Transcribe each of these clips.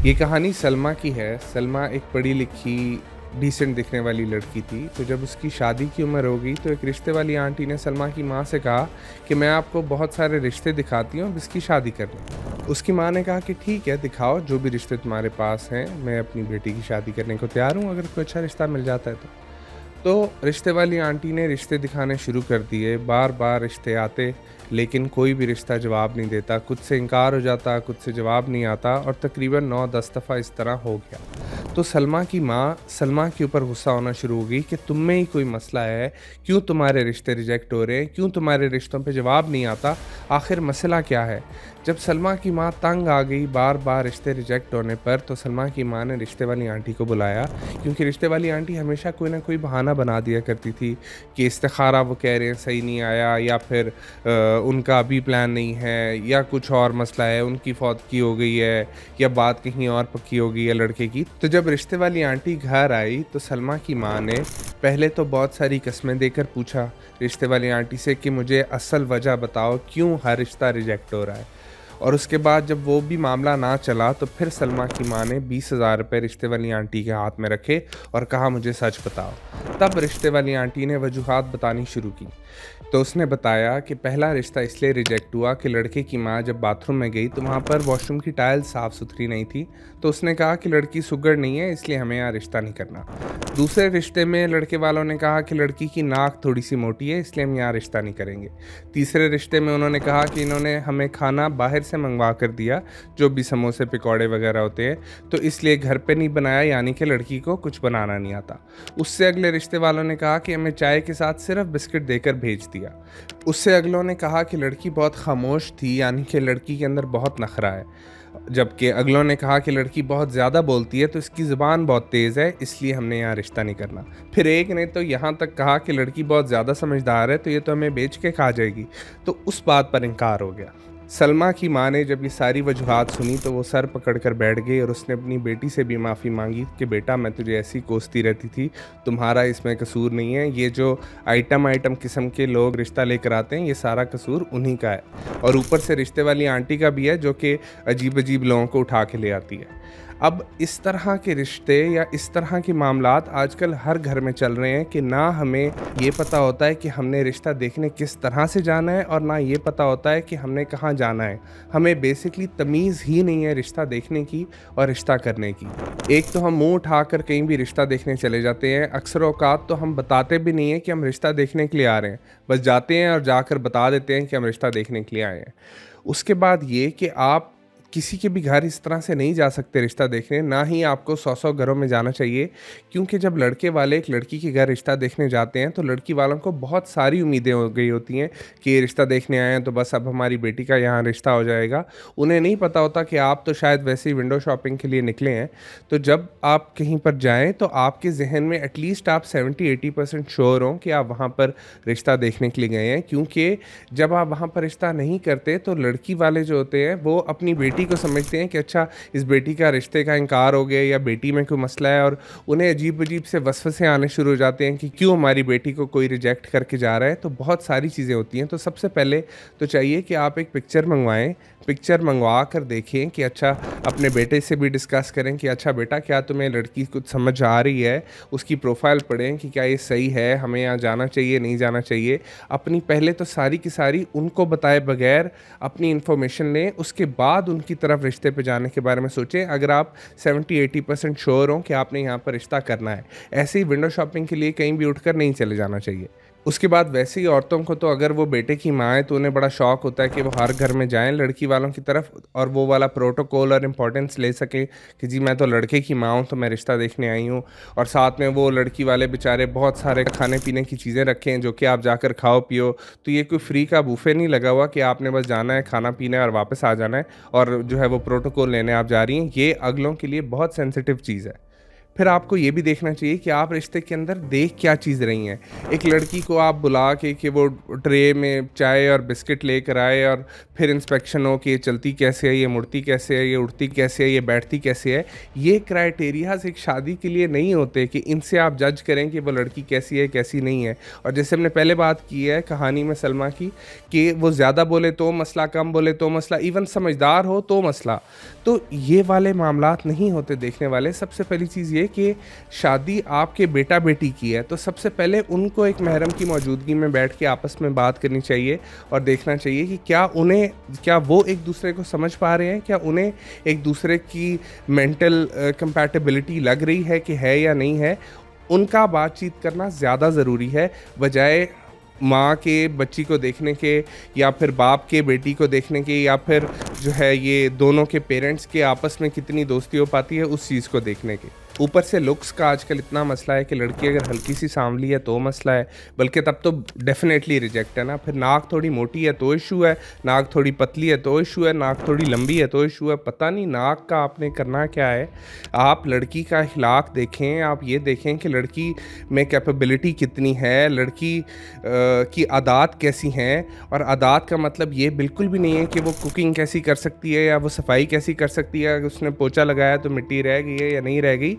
ये कहानी सलमा की है। सलमा एक पढ़ी-लिखी, डिसेंट दिखने वाली लड़की थी। तो जब उसकी शादी की उम्र हो गई तो एक रिश्ते वाली आंटी ने सलमा की माँ से कहा कि मैं आपको बहुत सारे रिश्ते दिखाती हूँ, अब इसकी शादी करनी है। उसकी माँ ने कहा कि ठीक है, दिखाओ जो भी रिश्ते तुम्हारे पास हैं, मैं अपनी बेटी की शादी करने को तैयार हूँ, अगर कोई अच्छा रिश्ता मिल जाता है तो। तो रिश्ते वाली आंटी ने रिश्ते दिखाने शुरू कर दिए, बार-बार रिश्ते आते, लेकिन कोई भी रिश्ता जवाब नहीं देता, खुद से इनकार हो जाता, खुद से जवाब नहीं आता और तकरीबन 9-10 दफ़ा इस तरह हो गया। तो सलमा की माँ सलमा के ऊपर गुस्सा होना शुरू हो गई कि तुम में ही कोई मसला है, क्यों तुम्हारे रिश्ते रिजेक्ट हो रहे हैं, क्यों तुम्हारे रिश्तों पे जवाब नहीं आता, आखिर मसला क्या है? जब सलमा की माँ तंग आ गई बार-बार रिश्ते रिजेक्ट होने पर, तो सलमा की माँ ने रिश्ते वाली आंटी को बुलाया, क्योंकि रिश्ते वाली आंटी हमेशा कोई ना कोई बहाना बना दिया करती थी कि इस्तिखारा वो कह रहे हैं सही नहीं आया, या फिर उनका अभी प्लान नहीं है, या कुछ और मसला है, उनकी फौतगी हो गई है, या बात कहीं और पक्की हो गई है लड़के की। तो जब रिश्ते वाली आंटी घर आई तो सलमा की माँ ने पहले तो बहुत सारी कस्में देकर पूछा रिश्ते वाली आंटी से कि मुझे असल वजह बताओ, क्यों हर रिश्ता रिजेक्ट हो रहा है। और उसके बाद जब वो भी मामला ना चला तो फिर सलमा की माँ ने 20,000 रुपये रिश्ते वाली आंटी के हाथ में रखे और कहा मुझे सच बताओ। तब रिश्ते वाली आंटी ने वजूहात बतानी शुरू की। तो उसने बताया कि पहला रिश्ता इसलिए रिजेक्ट हुआ कि लड़के की माँ जब बाथरूम में गई तो वहाँ पर वॉशरूम की टाइल साफ़ सुथरी नहीं थी, तो उसने कहा कि लड़की सुघड़ नहीं है, इसलिए हमें यहाँ रिश्ता नहीं करना। दूसरे रिश्ते में लड़के वालों ने कहा कि लड़की की नाक थोड़ी सी मोटी है, इसलिए हम यहाँ रिश्ता नहीं करेंगे। तीसरे रिश्ते में उन्होंने कहा कि इन्होंने हमें खाना बाहर से मंगवा कर दिया, जो भी समोसे पकौड़े वगैरह होते हैं, तो इसलिए घर पे नहीं बनाया, यानी कि लड़की को कुछ बनाना नहीं आता। उससे अगले रिश्ते वालों ने कहा कि हमें चाय के साथ सिर्फ बिस्किट देकर भेज दिया। उससे अगलों ने कहा कि लड़की बहुत खामोश थी, यानी कि लड़की के अंदर बहुत नखरा है। जबकि अगलों ने कहा कि लड़की बहुत ज़्यादा बोलती है, तो इसकी ज़ुबान बहुत तेज़ है, इसलिए हमने यहाँ रिश्ता नहीं करना। फिर एक ने तो यहाँ तक कहा कि लड़की बहुत ज़्यादा समझदार है, तो ये तो हमें बेच के खा जाएगी। तो उस बात पर इनकार हो गया। सलमा की माँ ने जब ये सारी वजूहात सुनी तो वो सर पकड़ कर बैठ गई और उसने अपनी बेटी से भी माफ़ी मांगी कि बेटा, मैं तुझे ऐसी कोसती रहती थी, तुम्हारा इसमें कसूर नहीं है, ये जो आइटम किस्म के लोग रिश्ता लेकर आते हैं, ये सारा कसूर उन्हीं का है, और ऊपर से रिश्ते वाली आंटी का भी है जो कि अजीब अजीब लोगों को उठा के ले आती है। अब इस तरह के रिश्ते या इस तरह के मामलात आजकल हर घर में चल रहे हैं कि ना हमें ये पता होता है कि हमने रिश्ता देखने किस तरह से जाना है, और ना ये पता होता है कि हमने कहाँ जाना है। हमें बेसिकली तमीज़ ही नहीं है रिश्ता देखने की और रिश्ता करने की। एक तो हम मुँह उठाकर कहीं भी रिश्ता देखने चले जाते हैं, अक्सर औक़ात तो हम बताते भी नहीं हैं कि हम रिश्ता देखने के लिए आ रहे हैं, बस जाते हैं और जाकर बता देते हैं कि हम रिश्ता देखने के लिए आए हैं। उसके बाद ये कि आप किसी के भी घर इस तरह से नहीं जा सकते रिश्ता देखने, ना ही आपको 100-100 घरों में जाना चाहिए, क्योंकि जब लड़के वाले एक लड़की के घर रिश्ता देखने जाते हैं तो लड़की वालों को बहुत सारी उम्मीदें हो गई होती हैं कि ये रिश्ता देखने आए हैं तो बस अब हमारी बेटी का यहाँ रिश्ता हो जाएगा। उन्हें नहीं पता होता कि आप तो शायद वैसे ही विंडो शॉपिंग के लिए निकले हैं। तो जब आप कहीं पर जाएँ तो आपके ज़हन में एटलीस्ट आप 70-80% श्योर हों कि आप वहाँ पर रिश्ता देखने के लिए गए हैं, क्योंकि जब आप वहाँ पर रिश्ता नहीं करते तो लड़की वाले जो होते हैं वो अपनी बेटी को समझते हैं कि अच्छा, इस बेटी का रिश्ते का इनकार हो गया या बेटी में कोई मसला है, और उन्हें अजीब-अजीब से वसवसे आने शुरू हो जाते हैं कि क्यों हमारी बेटी को कोई रिजेक्ट करके जा रहा है। तो बहुत सारी चीज़ें होती हैं। तो सबसे पहले तो चाहिए कि आप एक पिक्चर मंगवाएँ, पिक्चर मंगवा कर देखें कि अच्छा, अपने बेटे से भी डिस्कस करें कि अच्छा बेटा, क्या तुम्हें लड़की कुछ समझ आ रही है, उसकी प्रोफाइल पढ़ें कि क्या ये सही है, हमें यहाँ जाना चाहिए, नहीं जाना चाहिए। अपनी पहले तो सारी की सारी उनको बताए बगैर अपनी इन्फॉर्मेशन लें, उसके बाद उनकी तरफ रिश्ते पे जाने के बारे में सोचें, अगर आप 70-80% श्योर हों कि आपने यहाँ पर रिश्ता करना है। ऐसे ही विंडो शॉपिंग के लिए कहीं भी उठकर नहीं चले जाना चाहिए। उसके बाद वैसे ही औरतों को तो अगर वो बेटे की माँ है तो उन्हें बड़ा शौक होता है कि वो हर घर में जाएँ लड़की वालों की तरफ, और वो वाला प्रोटोकॉल और इम्पोर्टेंस ले सकें कि जी, मैं तो लड़के की माँ हूँ तो मैं रिश्ता देखने आई हूँ। और साथ में वो लड़की वाले बेचारे बहुत सारे खाने पीने की चीज़ें रखें जो कि आप जाकर खाओ पियो। तो ये कोई फ्री का बुफे नहीं लगा हुआ कि आपने बस जाना है, खाना पीना है और वापस आ जाना है, और जो है वो प्रोटोकॉल लेने आप जा रही हैं। ये अगलों के लिए बहुत सेंसिटिव चीज़ है। फिर आपको ये भी देखना चाहिए कि आप रिश्ते के अंदर देख क्या चीज़ रही हैं। एक लड़की को आप बुला के कि वो ट्रे में चाय और बिस्किट लेकर आए और फिर इंस्पेक्शन हो कि ये चलती कैसे है, ये मुड़ती कैसे है, ये उड़ती कैसे है, ये बैठती कैसे है। ये क्राइटेरियाज एक शादी के लिए नहीं होते कि इनसे आप जज करें कि वो लड़की कैसी है, कैसी नहीं है। और जैसे हमने पहले बात की है कहानी में सलमा की, कि वो ज़्यादा बोले तो मसला, कम बोले तो मसला, इवन समझदार हो तो मसला। तो ये वाले मामलात नहीं होते देखने वाले। सबसे पहली चीज़ ये कि शादी आपके बेटा बेटी की है, तो सबसे पहले उनको एक महरम की मौजूदगी में बैठ के आपस में बात करनी चाहिए और देखना चाहिए कि क्या वो एक दूसरे को समझ पा रहे हैं, क्या उन्हें एक दूसरे की मेंटल कंपैटिबिलिटी लग रही है कि है या नहीं है। उनका बातचीत करना ज़्यादा ज़रूरी है, बजाय माँ के बच्ची को देखने के, या फिर बाप के बेटी को देखने के, या फिर जो है ये दोनों के पेरेंट्स के आपस में कितनी दोस्ती हो पाती है उस चीज़ को देखने के। ऊपर से लुक्स का आजकल इतना मसला है कि लड़की अगर हल्की सी सांवली है तो मसला है, बल्कि तब तो डेफिनेटली रिजेक्ट है ना। फिर नाक थोड़ी मोटी है तो इशू है, नाक थोड़ी पतली है तो इशू है, नाक थोड़ी लंबी है तो इशू है। पता नहीं नाक का आपने करना क्या है। आप लड़की का अखलाक देखें, आप ये देखें कि लड़की में कैपेबिलिटी कितनी है, लड़की की आदात कैसी हैं। और आदात का मतलब ये बिल्कुल भी नहीं है कि वो कुकिंग कैसी कर सकती है या वो सफाई कैसी कर सकती है, अगर उसने पोछा लगाया तो मिट्टी रह गई है या नहीं रह गई।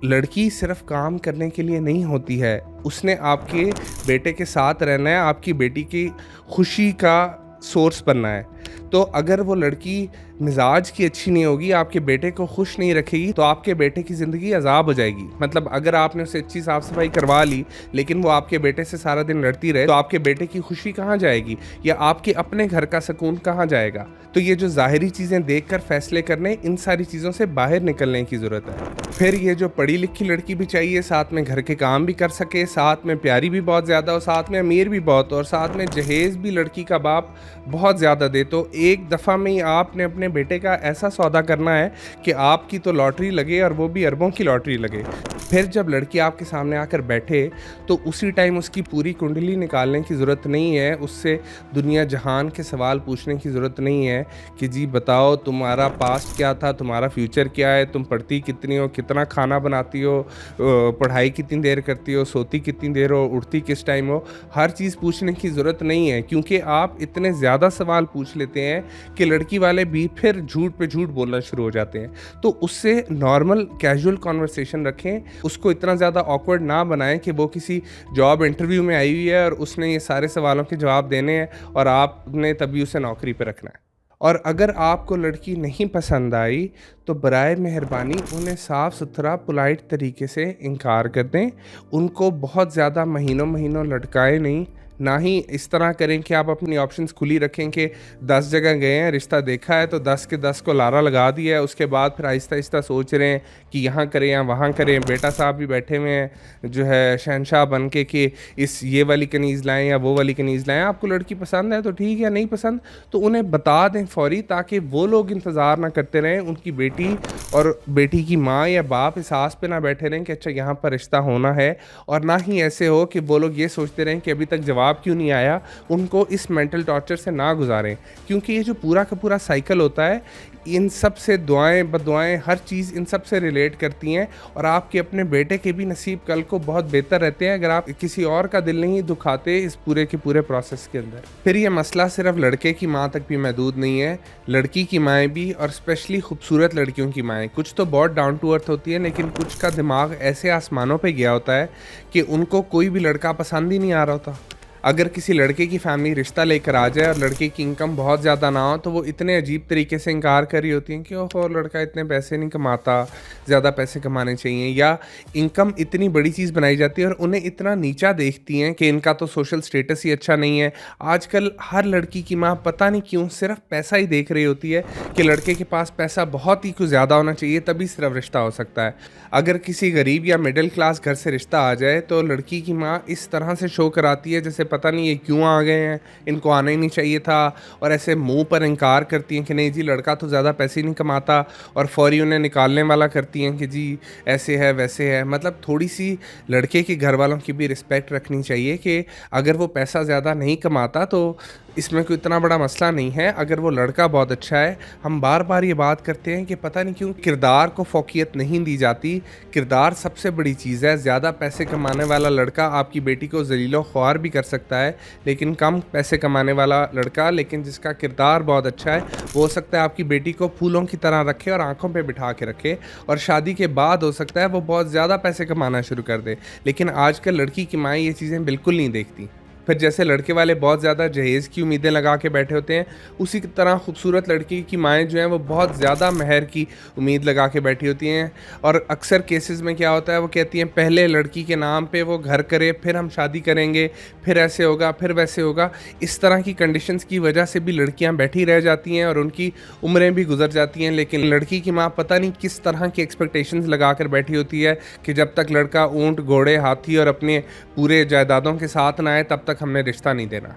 लड़की सिर्फ काम करने के लिए नहीं होती है, उसने आपके बेटे के साथ रहना है, आपकी बेटी की खुशी का सोर्स बनना है। तो अगर वो लड़की मिजाज की अच्छी नहीं होगी, आपके बेटे को खुश नहीं रखेगी, तो आपके बेटे की ज़िंदगी अजाब हो जाएगी। मतलब अगर आपने उसे अच्छी साफ़ सफाई करवा ली लेकिन वो आपके बेटे से सारा दिन लड़ती रहे, तो आपके बेटे की खुशी कहाँ जाएगी, या आपके अपने घर का सुकून कहाँ जाएगा। तो ये जो ज़ाहिरी चीज़ें देखकर फैसले करने, इन सारी चीज़ों से बाहर निकलने की ज़रूरत है। फिर ये जो पढ़ी लिखी लड़की भी चाहिए, साथ में घर के काम भी कर सके, साथ में प्यारी भी बहुत ज़्यादा हो, साथ में अमीर भी बहुत, और साथ में जहेज़ भी लड़की का बाप बहुत ज़्यादा दे। तो एक दफ़ा में ही आपने अपने बेटे का ऐसा सौदा करना है कि आपकी तो लॉटरी लगे और वो भी अरबों की लॉटरी लगे। फिर जब लड़की आपके सामने आकर बैठे तो उसी टाइम उसकी पूरी कुंडली निकालने की ज़रूरत नहीं है, उससे दुनिया जहान के सवाल पूछने की ज़रूरत नहीं है कि जी बताओ तुम्हारा पास्ट क्या था, तुम्हारा फ्यूचर क्या है, तुम पढ़ती कितनी हो, कितना खाना बनाती हो, पढ़ाई कितनी देर करती हो, सोती कितनी देर हो, उठती किस टाइम हो। हर चीज़ पूछने की ज़रूरत नहीं है, क्योंकि आप इतने ज़्यादा सवाल पूछ लेते हैं कि लड़की वाले भी फिर झूठ पे झूठ बोलना शुरू हो जाते हैं। तो उससे नॉर्मल कैजुअल कॉन्वर्सेशन रखें, उसको इतना ज़्यादा ऑकवर्ड ना बनाएं कि वो किसी जॉब इंटरव्यू में आई हुई है और उसने ये सारे सवालों के जवाब देने हैं और आपने तभी उसे नौकरी पर रखना है। और अगर आपको लड़की नहीं पसंद आई तो बराए मेहरबानी उन्हें साफ़ सुथरा पोलाइट तरीके से इनकार कर दें। उनको बहुत ज़्यादा महीनों महीनों लटकाएं नहीं, ना ही इस तरह करें कि आप अपनी ऑप्शंस खुली रखें कि 10 जगह गए हैं, रिश्ता देखा है तो 10 के 10 को लारा लगा दिया है, उसके बाद फिर आहिस्ता आहिस्ता सोच रहे हैं कि यहाँ करें या वहाँ करें। बेटा साहब भी बैठे हुए हैं जो है शहनशाह बन के कि इस ये वाली कनीज़ लाएं या वो वाली कनीज़ लाएं। आपको लड़की पसंद है तो ठीक है, नहीं पसंद तो उन्हें बता दें फ़ौरी, ताकि वो लोग इंतज़ार ना करते रहें, उनकी बेटी और बेटी की माँ या बाप इस आस पे ना बैठे रहें कि अच्छा यहाँ पर रिश्ता होना है। और ना ही ऐसे हो कि वो लोग ये सोचते रहें कि अभी तक जवाब क्यों नहीं आया। उनको इस मेंटल टॉर्चर से ना गुजारें, क्योंकि ये जो पूरा का पूरा साइकिल होता है, इन सब से दुआएं बदुआएं हर चीज़ इन सब से रिलेट करती हैं। और आपके अपने बेटे के भी नसीब कल को बहुत बेहतर रहते हैं अगर आप किसी और का दिल नहीं दुखाते इस पूरे के पूरे प्रोसेस के अंदर। फिर ये मसला सिर्फ लड़के की माँ तक भी महदूद नहीं है, लड़की की माएँ भी, और स्पेशली खूबसूरत लड़कियों की माएँ। कुछ तो बहुत डाउन टू अर्थ होती है, लेकिन कुछ का दिमाग ऐसे आसमानों पर गया होता है कि उनको कोई भी लड़का पसंद ही नहीं आ रहा होता। अगर किसी लड़के की फैमिली रिश्ता लेकर आ जाए और लड़के की इनकम बहुत ज़्यादा ना हो तो वो इतने अजीब तरीके से इनकार कर रही होती हैं कि ओहो लड़का इतने पैसे नहीं कमाता, ज़्यादा पैसे कमाने चाहिए, या इनकम इतनी बड़ी चीज़ बनाई जाती है और उन्हें इतना नीचा देखती हैं कि इनका तो सोशल स्टेटस ही अच्छा नहीं है। आजकल हर लड़की की माँ पता नहीं क्यों सिर्फ पैसा ही देख रही होती है कि लड़के के पास पैसा बहुत ही कुछ ज़्यादा होना चाहिए तभी सिर्फ रिश्ता हो सकता है। अगर किसी गरीब या मिडिल क्लास घर से रिश्ता आ जाए तो लड़की की माँ इस तरह से शो कराती है जैसे पता नहीं ये क्यों आ गए हैं, इनको आना ही नहीं चाहिए था, और ऐसे मुंह पर इनकार करती हैं कि नहीं जी लड़का तो ज़्यादा पैसे नहीं कमाता, और फौरी उन्हें निकालने वाला करती हैं कि जी ऐसे है वैसे है। मतलब थोड़ी सी लड़के के घर वालों की भी रिस्पेक्ट रखनी चाहिए कि अगर वो पैसा ज़्यादा नहीं कमाता तो इसमें कोई इतना बड़ा मसला नहीं है अगर वो लड़का बहुत अच्छा है। हम बार-बार ये बात करते हैं कि पता नहीं क्यों किरदार को फ़ोकियत नहीं दी जाती। किरदार सबसे बड़ी चीज़ है। ज़्यादा पैसे कमाने वाला लड़का आपकी बेटी को ज़लील-ओ-ख़्वार भी कर सकता है, लेकिन कम पैसे कमाने वाला लड़का लेकिन जिसका किरदार बहुत अच्छा है, वो हो सकता है आपकी बेटी को फूलों की तरह रखे और आँखों पे बिठा के रखे, और शादी के बाद हो सकता है वो बहुत ज़्यादा पैसे कमाना शुरू कर दे। लेकिन आजकल लड़की की माएँ ये चीज़ें बिल्कुल नहीं देखती। फिर जैसे लड़के वाले बहुत ज़्यादा जहेज़ की उम्मीदें लगा के बैठे होते हैं, उसी की तरह खूबसूरत लड़की की माएँ जो हैं वो बहुत ज़्यादा महर की उम्मीद लगा के बैठी होती हैं। और अक्सर केसेस में क्या होता है, वो कहती हैं पहले लड़की के नाम पे वो घर करे, फिर हम शादी करेंगे, फिर ऐसे होगा, फिर वैसे होगा। इस तरह की कंडीशंस की वजह से भी लड़कियाँ बैठी रह जाती हैं और उनकी उम्रें भी गुजर जाती हैं। लेकिन लड़की की माँ पता नहीं किस तरह की एक्सपेक्टेशंस लगा कर बैठी होती है कि जब तक लड़का ऊँट, घोड़े, हाथी और अपने पूरे जायदादों के साथ ना आए तब तक हमने रिश्ता नहीं देना।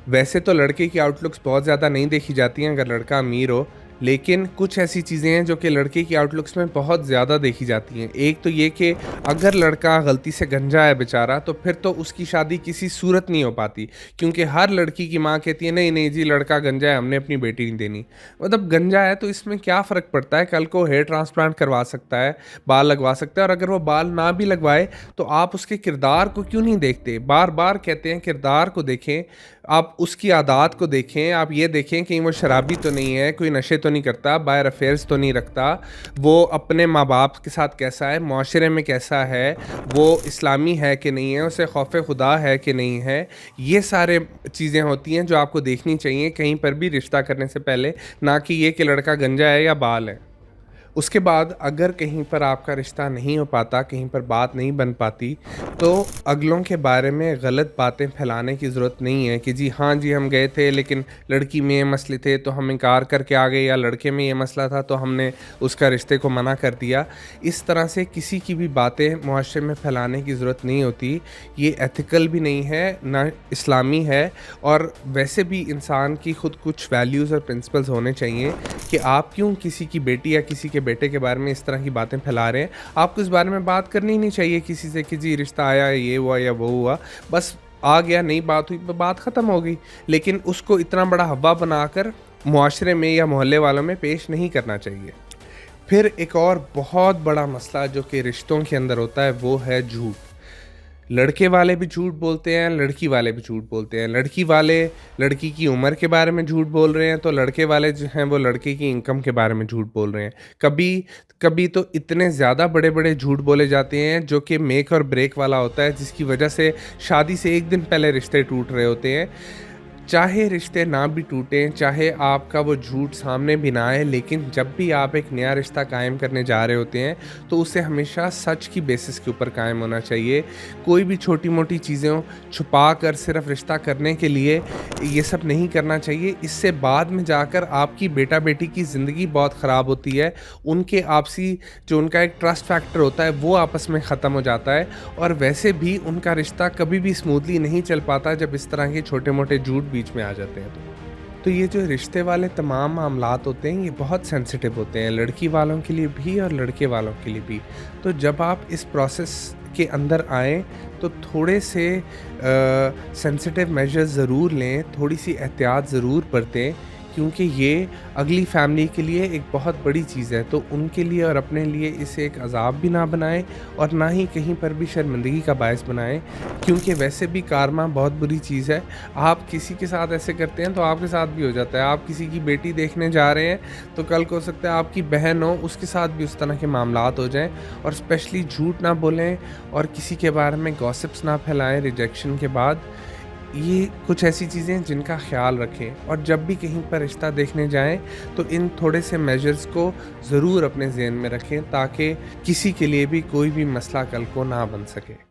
वैसे तो लड़के की आउटलुक्स बहुत ज़्यादा नहीं देखी जाती हैं अगर लड़का अमीर हो, लेकिन कुछ ऐसी चीज़ें हैं जो कि लड़के की आउटलुक्स में बहुत ज़्यादा देखी जाती हैं। एक तो ये कि अगर लड़का गलती से गंजा है बेचारा, तो फिर तो उसकी शादी किसी सूरत नहीं हो पाती, क्योंकि हर लड़की की माँ कहती है नहीं नहीं जी लड़का गंजा है, हमने अपनी बेटी नहीं देनी। मतलब गंजा है तो इसमें क्या फ़र्क पड़ता है, कल को हेयर ट्रांसप्लांट करवा सकता है, बाल लगवा सकता है, और अगर वो बाल ना भी लगवाए तो आप उसके किरदार को क्यों नहीं देखते। बार बार कहते हैं किरदार को देखें, आप उसकी आदत को देखें, आप ये देखें कि वो शराबी तो नहीं है, कोई नशे तो नहीं करता, बाहर अफेयर्स तो नहीं रखता, वो अपने माँ बाप के साथ कैसा है, माशरे में कैसा है, वो इस्लामी है कि नहीं है, उसे खौफ खुदा है कि नहीं है। ये सारे चीज़ें होती हैं जो आपको देखनी चाहिए कहीं पर भी रिश्ता करने से पहले, ना कि ये कि लड़का गंजा है या बाल है। उसके बाद अगर कहीं पर आपका रिश्ता नहीं हो पाता, कहीं पर बात नहीं बन पाती, तो अगलों के बारे में गलत बातें फैलाने की ज़रूरत नहीं है कि जी हाँ जी हम गए थे लेकिन लड़की में ये मसले थे तो हम इनकार करके आ गए, या लड़के में ये मसला था तो हमने उसका रिश्ते को मना कर दिया। इस तरह से किसी की भी बातें मुआशरे में फैलाने की ज़रूरत नहीं होती। ये एथिकल भी नहीं है, ना इस्लामी है, और वैसे भी इंसान की खुद कुछ वैल्यूज़ और प्रिंसिपल्स होने चाहिए कि आप क्यों किसी की बेटी या किसी के बेटे के बारे में इस तरह की बातें फैला रहे हैं। आपको इस बारे में बात करनी ही नहीं चाहिए किसी से कि जी रिश्ता आया, ये हुआ या वो हुआ, बस आ गया, नई बात हुई, बात ख़त्म हो गई। लेकिन उसको इतना बड़ा हवा बनाकर मुआशरे में या मोहल्ले वालों में पेश नहीं करना चाहिए। फिर एक और बहुत बड़ा मसला जो कि रिश्तों के अंदर होता है वो है झूठ। लड़के वाले भी झूठ बोलते हैं, लड़की वाले भी झूठ बोलते हैं। लड़की वाले लड़की की उम्र के बारे में झूठ बोल रहे हैं, तो लड़के वाले जो हैं वो लड़के की इनकम के बारे में झूठ बोल रहे हैं। कभी कभी तो इतने ज़्यादा बड़े बड़े झूठ बोले जाते हैं जो कि मेक और ब्रेक वाला होता है, जिसकी वजह से शादी से एक दिन पहले रिश्ते टूट रहे होते हैं। चाहे रिश्ते ना भी टूटें, चाहे आपका वो झूठ सामने भी ना आए, लेकिन जब भी आप एक नया रिश्ता कायम करने जा रहे होते हैं तो उसे हमेशा सच की बेसिस के ऊपर कायम होना चाहिए। कोई भी छोटी मोटी चीज़ें छुपा कर सिर्फ रिश्ता करने के लिए ये सब नहीं करना चाहिए। इससे बाद में जाकर आपकी बेटा बेटी की ज़िंदगी बहुत ख़राब होती है। उनके आपसी जो उनका एक ट्रस्ट फैक्टर होता है वो आपस में ख़त्म हो जाता है, और वैसे भी उनका रिश्ता कभी भी स्मूथली नहीं चल पाता जब इस तरह के छोटे मोटे झूठ बीच में आ जाते हैं। तो ये जो रिश्ते वाले तमाम मामलात होते हैं ये बहुत सेंसिटिव होते हैं, लड़की वालों के लिए भी और लड़के वालों के लिए भी। तो जब आप इस प्रोसेस के अंदर आएँ तो थोड़े से सेंसिटिव मेजर्स ज़रूर लें, थोड़ी सी एहतियात ज़रूर बरतें, क्योंकि ये अगली फैमिली के लिए एक बहुत बड़ी चीज़ है। तो उनके लिए और अपने लिए इसे एक अज़ाब भी ना बनाएं, और ना ही कहीं पर भी शर्मिंदगी का बायस बनाएं, क्योंकि वैसे भी कारमा बहुत बुरी चीज़ है। आप किसी के साथ ऐसे करते हैं तो आपके साथ भी हो जाता है। आप किसी की बेटी देखने जा रहे हैं तो कल को हो सकता है आपकी बहन हो, उसके साथ भी उस तरह के मामलात हो जाएं। और स्पेशली झूठ ना बोलें और किसी के बारे में गॉसिप्स ना फैलाएं रिजेक्शन के बाद। ये कुछ ऐसी चीज़ें जिनका ख्याल रखें, और जब भी कहीं पर रिश्ता देखने जाएं तो इन थोड़े से मेजर्स को ज़रूर अपने ज़हन में रखें, ताकि किसी के लिए भी कोई भी मसला कल को ना बन सके।